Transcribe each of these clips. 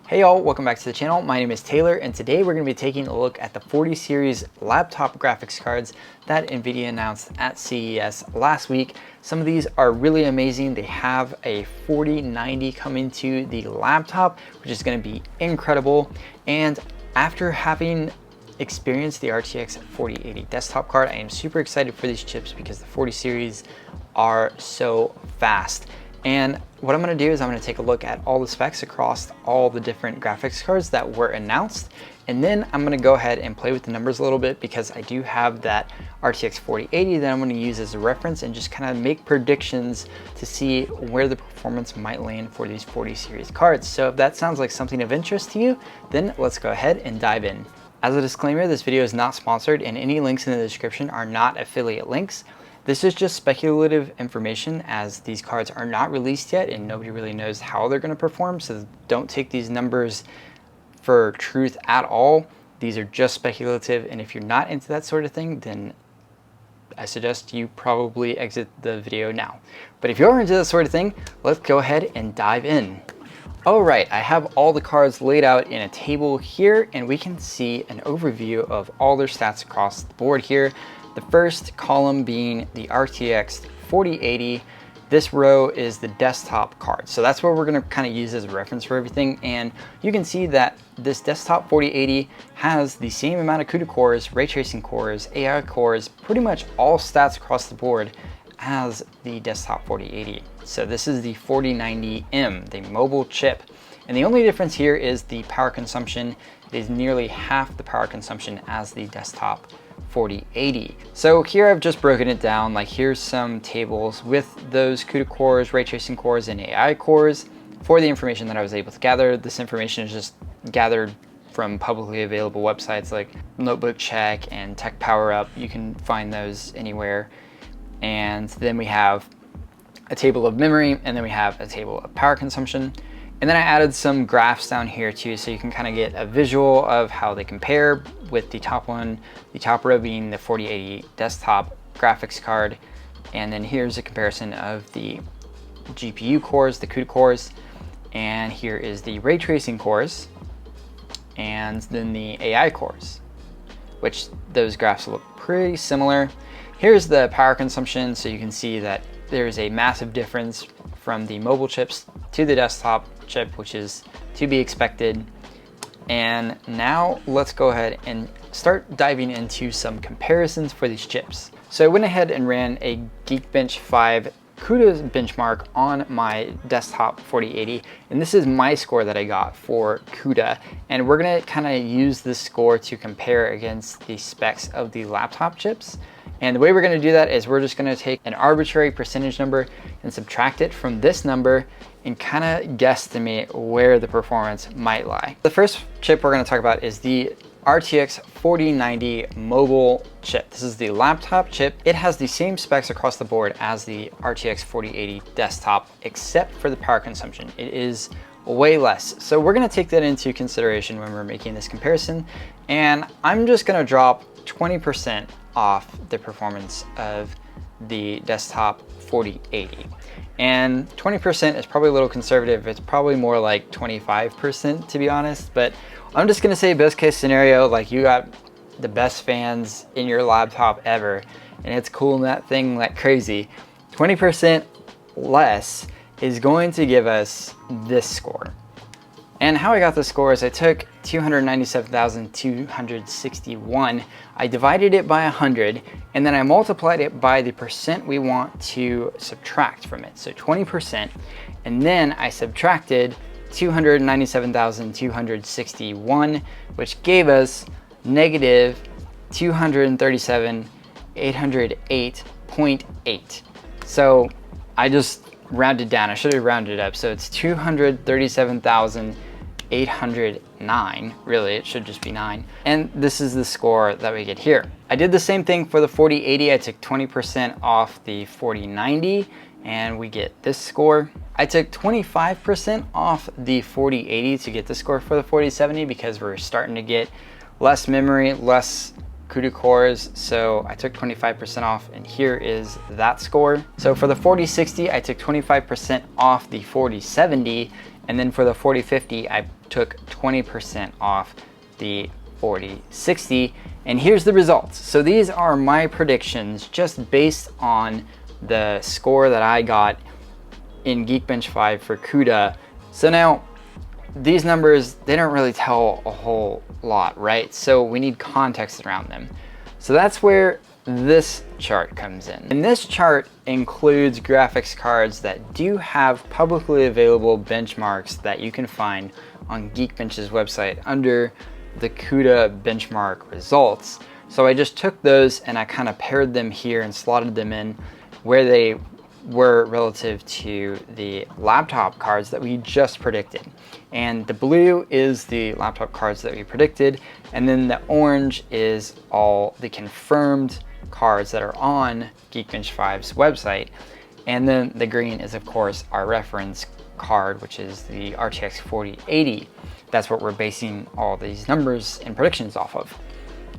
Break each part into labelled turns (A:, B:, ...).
A: Hey y'all, welcome back to the channel. My name is Taylor and today we're going to be taking a look at the 40 series laptop graphics cards that Nvidia announced at CES last week. Some of these are really amazing. They have a 4090 coming to the laptop, which is going to be incredible. And after having experienced the RTX 4080 desktop card, I am super excited for these chips because the 40 series are so fast. And what I'm going to do is I'm going to take a look at all the specs across all the different graphics cards that were announced. And then I'm going to go ahead and play with the numbers a little bit because I do have that RTX 4080 that I'm going to use as a reference and just kind of make predictions to see where the performance might land for these 40 series cards. So if that sounds like something of interest to you, then let's go ahead and dive in. As a disclaimer, this video is not sponsored and any links in the description are not affiliate links. This is just speculative information as these cards are not released yet and nobody really knows how they're going to perform, so don't take these numbers for truth at all. These are just speculative, and if you're not into that sort of thing, then I suggest you probably exit the video now. But if you're into that sort of thing, let's go ahead and dive in. Alright, I have all the cards laid out in a table here and we can see an overview of all their stats across the board here. The first column being the RTX 4080. This row is the desktop card. So that's what we're going to kind of use as a reference for everything. And you can see that this desktop 4080 has the same amount of Cuda cores, ray tracing cores, AI cores, pretty much all stats across the board as the desktop 4080. So this is the 4090M, the mobile chip. And the only difference here is the power consumption. It is nearly half the power consumption as the desktop 4080. So here I've just broken it down, like here's some tables with those Cuda cores, ray tracing cores, and AI cores for the information that I was able to gather. This information is just gathered from publicly available websites like Notebook Check and Tech Power Up. You can find those anywhere. And then we have a table of memory, and then we have a table of power consumption. And then I added some graphs down here too, so you can kind of get a visual of how they compare with the top one, the top row being the 4080 desktop graphics card. And then here's a comparison of the GPU cores, the CUDA cores, and here is the ray tracing cores, and then the AI cores, which those graphs look pretty similar. Here's the power consumption, so you can see that there's a massive difference from the mobile chips to the desktop chip, which is to be expected. And now let's go ahead and start diving into some comparisons for these chips. So I went ahead and ran a Geekbench 5 CUDA benchmark on my desktop 4080, and this is my score that I got for CUDA, and we're gonna kind of use this score to compare against the specs of the laptop chips. And the way we're going to do that is we're just going to take an arbitrary percentage number and subtract it from this number and kind of guesstimate where the performance might lie. The first chip we're going to talk about is the RTX 4090 mobile chip. This is the laptop chip. It has the same specs across the board as the RTX 4080 desktop, except for the power consumption. It is way less. So we're going to take that into consideration when we're making this comparison. And I'm just going to drop 20% off the performance of the desktop 4080. And 20% is probably a little conservative. It's probably more like 25% to be honest, but I'm just gonna say best case scenario, like you got the best fans in your laptop ever and it's cooling that thing like crazy. 20% less is going to give us this score. And how I got the score is I took 297,261, I divided it by 100, and then I multiplied it by the percent we want to subtract from it, so 20%, and then I subtracted 297,261, which gave us negative 237,808.8. So I just rounded down. I should have rounded up. So it's 237,809. Really, it should just be 9. And this is the score that we get here. I did the same thing for the 4080. I took 20% off the 4090 and we get this score. I took 25% off the 4080 to get the score for the 4070 because we're starting to get less memory, less Cuda cores, so I took 25% off, and here is that score. So for the 4060, I took 25% off the 4070, And then for the 4050, I took 20% off the 4060. And here's the results. So these are my predictions just based on the score that I got in Geekbench 5 for Cuda. So now, these numbers, they don't really tell a whole lot, right? So we need context around them. So that's where this chart comes in. And this chart includes graphics cards that do have publicly available benchmarks that you can find on Geekbench's website under the Cuda benchmark results. So I just took those and I kind of paired them here and slotted them in where they were relative to the laptop cards that we just predicted. And the blue is the laptop cards that we predicted, and then the orange is all the confirmed cards that are on Geekbench 5's website. And then the green is of course our reference card, which is the RTX 4080. That's what we're basing all these numbers and predictions off of.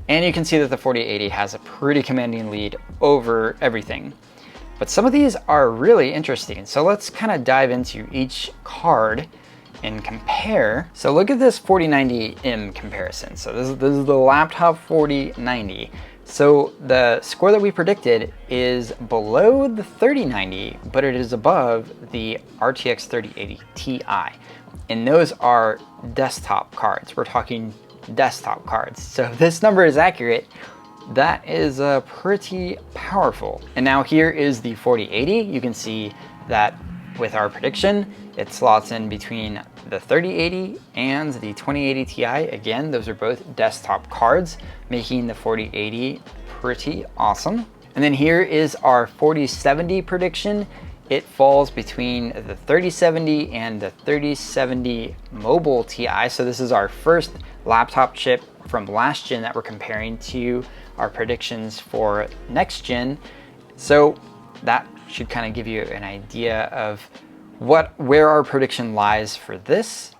A: And you can see that the 4080 has a pretty commanding lead over everything. But some of these are really interesting. So let's kind of dive into each card and compare. So look at this 4090M comparison. So this is the laptop 4090. So the score that we predicted is below the 3090, but it is above the RTX 3080 Ti. And those are desktop cards. We're talking desktop cards. So if this number is accurate, that is pretty powerful. And now here is the 4080. You can see that with our prediction, it slots in between the 3080 and the 2080 Ti. Again, those are both desktop cards, making the 4080 pretty awesome. And then here is our 4070 prediction. It falls between the 3070 and the 3070 Mobile Ti. So this is our first laptop chip from last gen that we're comparing to our predictions for next gen. So that should kind of give you an idea of where our prediction lies for this.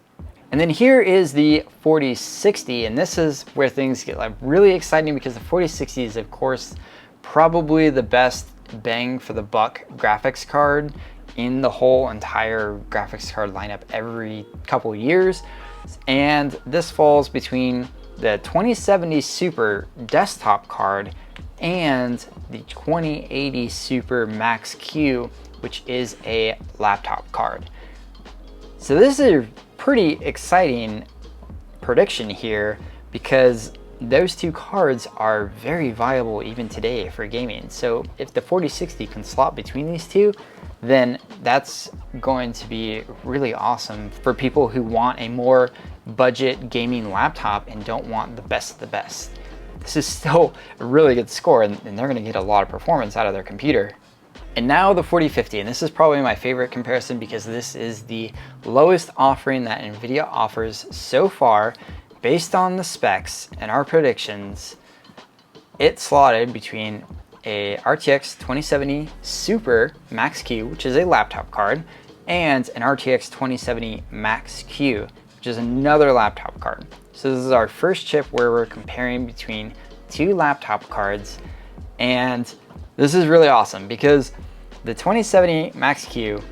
A: And then here is the 4060, and this is where things get like really exciting because the 4060 is of course probably the best bang for the buck graphics card in the whole entire graphics card lineup every couple years. And this falls between the 2070 Super desktop card and the 2080 Super Max Q, which is a laptop card. So this is a pretty exciting prediction here because those two cards are very viable even today for gaming. So if the 4060 can slot between these two, then that's going to be really awesome for people who want a more budget gaming laptop and don't want the best of the best. This is still a really good score, and they're going to get a lot of performance out of their computer. And now the 4050, and this is probably my favorite comparison because this is the lowest offering that Nvidia offers so far. Based on the specs and our predictions, it slotted between a RTX 2070 Super Max Q, which is a laptop card, and an RTX 2070 Max Q, which is another laptop card. So this is our first chip where we're comparing between two laptop cards, and this is really awesome because the 2070 Max Q,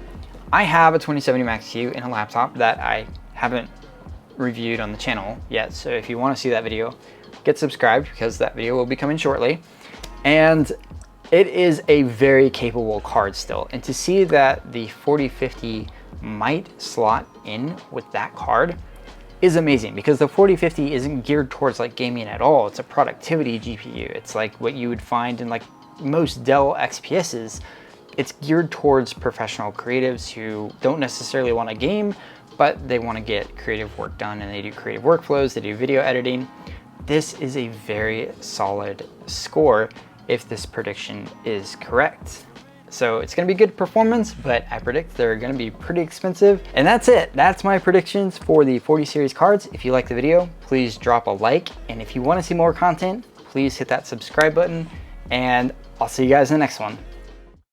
A: I have a 2070 Max Q in a laptop that I haven't reviewed on the channel yet. So if you want to see that video, get subscribed because that video will be coming shortly. And it is a very capable card still. And to see that the 4050 might slot in with that card is amazing because the 4050 isn't geared towards like gaming at all. It's a productivity GPU. It's like what you would find in like most Dell XPSs. It's geared towards professional creatives who don't necessarily want to game, but they want to get creative work done, and they do creative workflows, they do video editing. This is a very solid score if this prediction is correct. So it's going to be good performance, but I predict they're going to be pretty expensive. And that's it. That's my predictions for the 40 series cards. If you like the video, please drop a like. And if you want to see more content, please hit that subscribe button. And I'll see you guys in the next one.